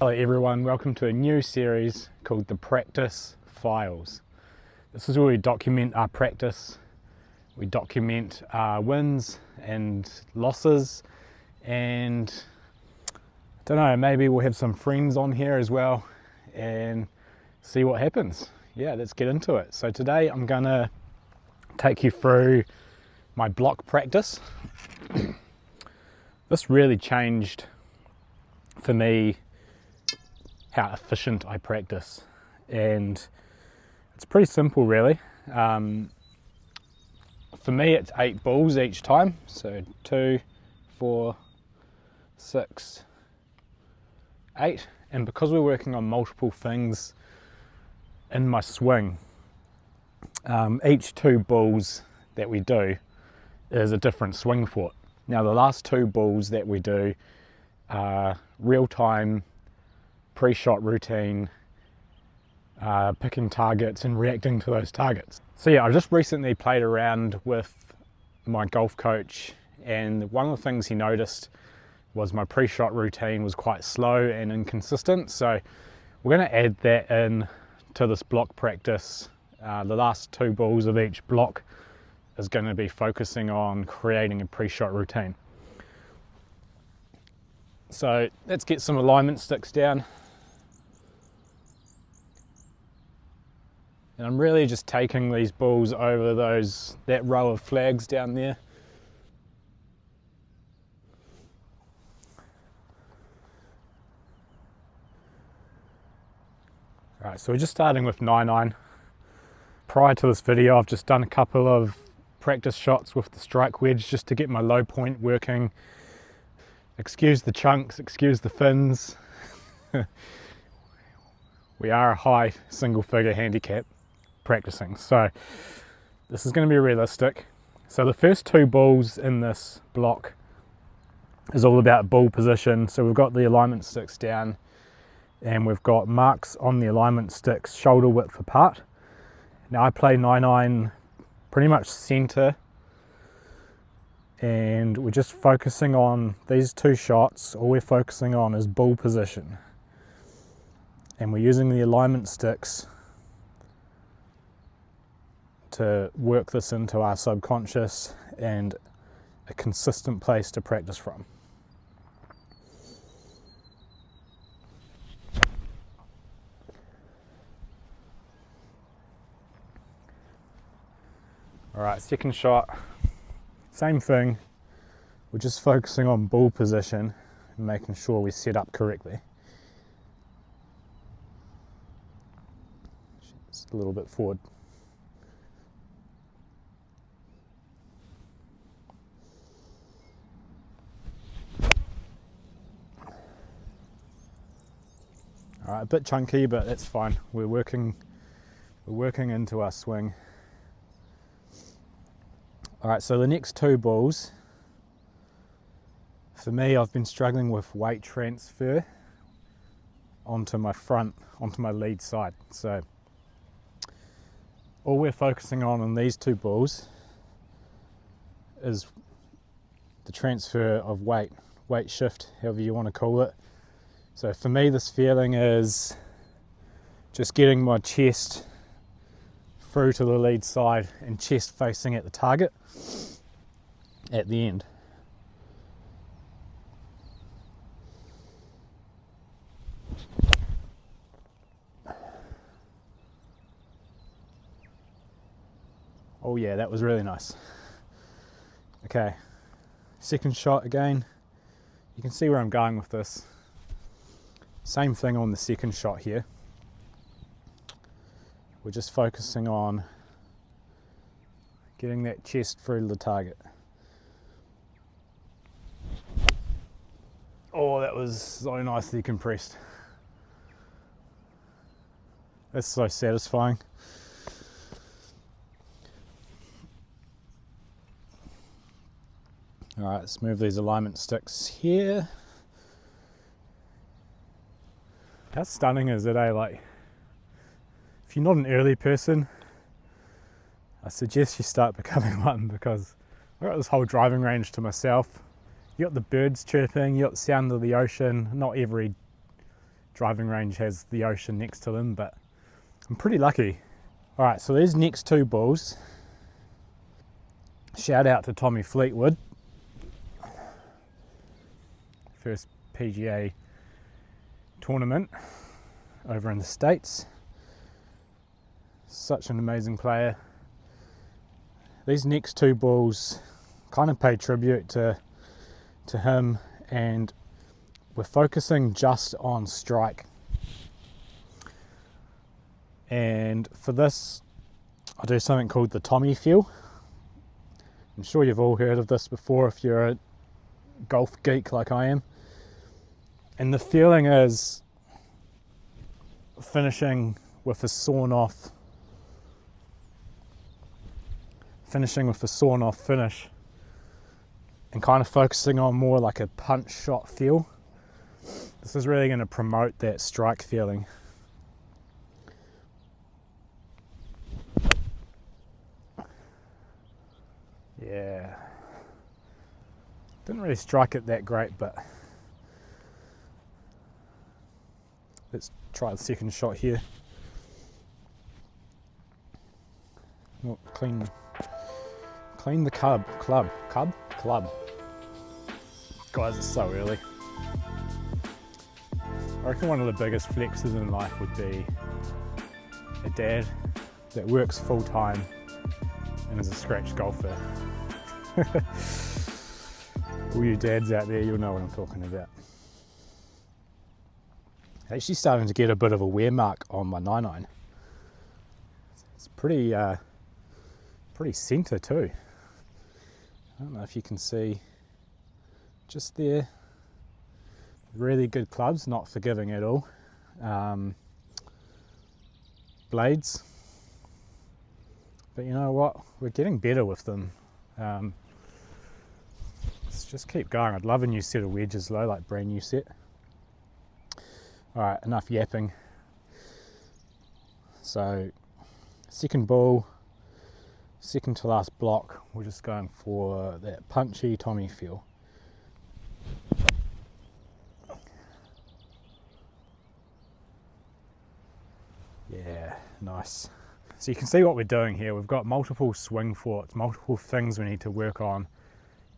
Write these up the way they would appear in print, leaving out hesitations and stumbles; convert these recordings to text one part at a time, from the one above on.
Hello everyone, welcome to a new series called the Practice Files. This is where we document our practice, we document our wins and losses, and I don't know, maybe we'll have some friends on here as well and see what happens. Yeah, let's get into it. So today I'm gonna take you through my block practice. This really changed for me how efficient I practice, and it's pretty simple really. For me it's 8 balls each time, so 2, 4, 6, 8, and because we're working on multiple things in my swing, each 2 balls that we do is a different swing foot. Now the last 2 balls that we do are real-time pre-shot routine, picking targets and reacting to those targets. So yeah, I just recently played around with my golf coach, and one of the things he noticed was my pre-shot routine was quite slow and inconsistent. So we're going to add that in to this block practice. The last 2 balls of each block is going to be focusing on creating a pre-shot routine. So let's get some alignment sticks down. And I'm really just taking these balls over that row of flags down there. Alright, so we're just starting with 9-9. Prior to this video, I've just done a couple of practice shots with the strike wedge just to get my low point working. Excuse the chunks, excuse the fins. We are a high single figure handicap practicing, so this is going to be realistic. So the first 2 balls in this block is all about ball position. So we've got the alignment sticks down and we've got marks on the alignment sticks shoulder width apart. Now I play 9-9 pretty much center, and we're just focusing on these 2 shots. All we're focusing on is ball position, and we're using the alignment sticks to work this into our subconscious and a consistent place to practice from. Alright, second shot, same thing. We're just focusing on ball position and making sure we set up correctly. Just a little bit forward. Alright, a bit chunky, but that's fine. We're working into our swing. Alright, so the next 2 balls, for me, I've been struggling with weight transfer onto my lead side. So all we're focusing on these 2 balls is the transfer of weight shift, however you want to call it. So for me, this feeling is just getting my chest through to the lead side and chest facing at the target at the end. Oh yeah, that was really nice. Okay, second shot again. You can see where I'm going with this. Same thing on the second shot here. We're just focusing on getting that chest through the target. Oh, that was so nicely compressed. That's so satisfying. All right, let's move these alignment sticks here. How stunning is it, eh? Like, if you're not an early person, I suggest you start becoming one, because I've got this whole driving range to myself. You got the birds chirping, you got the sound of the ocean. Not every driving range has the ocean next to them, but I'm pretty lucky. All right, so these next two balls, shout out to Tommy Fleetwood, first PGA tournament over in the States. Such an amazing player. These next two balls kind of pay tribute to him, and we're focusing just on strike. And for this, I do something called the Tommy feel. I'm sure you've all heard of this before if you're a golf geek like I am. And the feeling is finishing with a sawn off finish, and kind of focusing on more like a punch shot feel. This is really going to promote that strike feeling. Yeah, didn't really strike it that great, but let's try the second shot here. Oh, clean the club. Guys, it's so early. I reckon one of the biggest flexes in life would be a dad that works full time and is a scratch golfer. All you dads out there, you'll know what I'm talking about. Actually starting to get a bit of a wear mark on my 9-iron. It's pretty centre too. I don't know if you can see just there. Really good clubs, not forgiving at all. Blades. But you know what? We're getting better with them. Let's just keep going. I'd love a new set of wedges though, like brand new set. Alright, enough yapping. So, second ball, second to last block, we're just going for that punchy Tommy feel. Yeah, nice. So you can see what we're doing here. We've got multiple swing thoughts, multiple things we need to work on,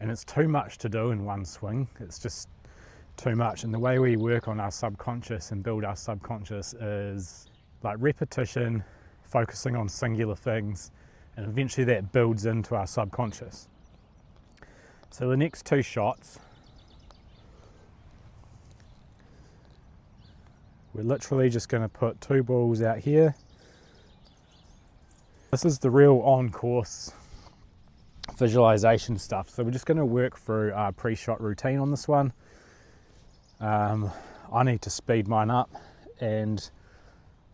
and it's too much to do in one swing. It's just too much. And the way we work on our subconscious and build our subconscious is like repetition, focusing on singular things, and eventually that builds into our subconscious. So the next two shots, we're literally just going to put two balls out here. This is the real on-course visualization stuff. So we're just going to work through our pre-shot routine on this one. I need to speed mine up and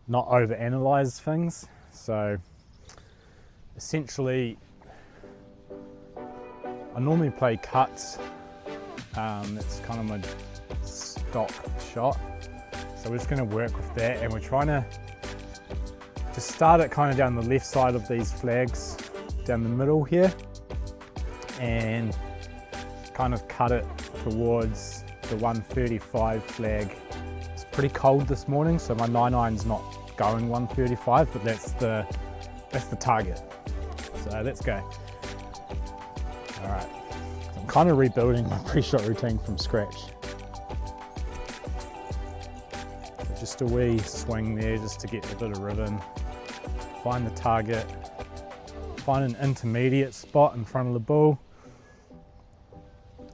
not over-analyze things. So essentially, I normally play cuts. That's kind of my stock shot. So we're just going to work with that, and we're trying to just start it kind of down the left side of these flags, down the middle here, and kind of cut it towards the 135 flag. It's pretty cold this morning, so my 9-iron's not going 135, but that's the target. So let's go. All right, so I'm kind of rebuilding my pre-shot routine from scratch. So just a wee swing there just to get a bit of rhythm. Find the target, find an intermediate spot in front of the ball,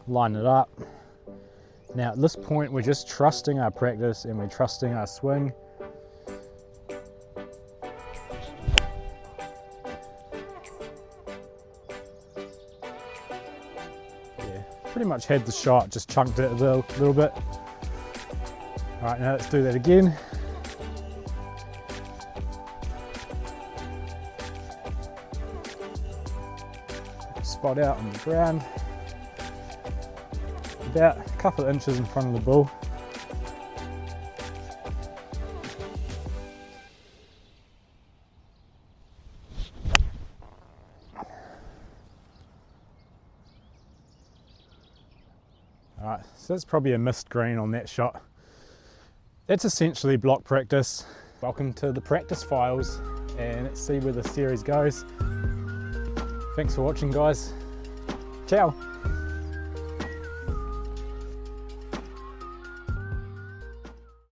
line it up. Now at this point we're just trusting our practice and we're trusting our swing. Yeah, pretty much had the shot, just chunked it a little bit. All right, now let's do that again. Spot out on the ground, about a couple of inches in front of the ball. Alright, so that's probably a missed green on that shot. It's essentially block practice. Welcome to the practice files, and let's see where the series goes. Thanks for watching, guys. Ciao.